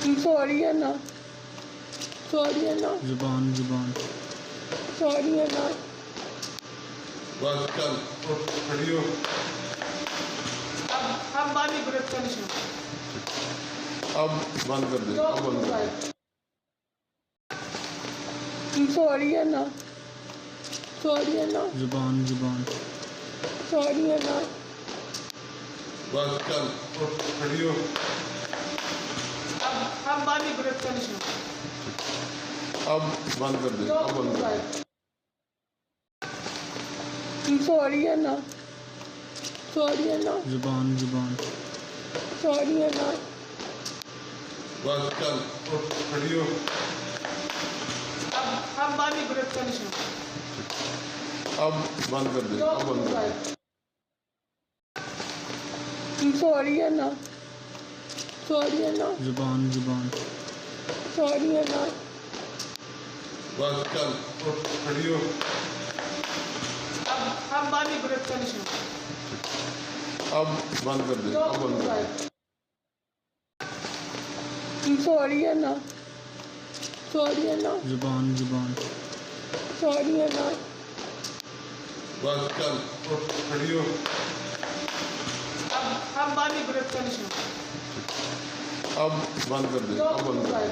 Sorry है ना, sorry है ना, जुबान जुबान सॉरी है ना। बस चल उठ, खड़ी हो। अब बाली ब्रेक का निशान। अब बंद कर दे, अब बंद कर दे। सॉरी है ना, सॉरी है ना, जुबान जुबान सॉरी है ना। बस चल उठ, खड़ी हो। अब बाली ब्रेक का निशान। अब बंद कर दे, अब बंद कर दे। सॉरी है ना, सॉरी है ना, जुबान जुबान सॉरी है ना। बस चल उठ, खड़ी हो। अब बाली ब्रेक का निशान। अब बंद कर दे, अब बंद कर दे। सॉरी है ना, सॉरी है ना, जुबान जुबान सॉरी है ना। बस चल उठ, खड़ी हो। अब बाली ब्रेक का निशान। अब बंद कर दे, अब बंद कर दे। सॉरी है ना, सॉरी है ना, जुबान जुबान सॉरी है ना। बस चल उठ, खड़ी हो। अब बाली ब्रेक का निशान। अब बंद कर दे, अब बंद कर दे।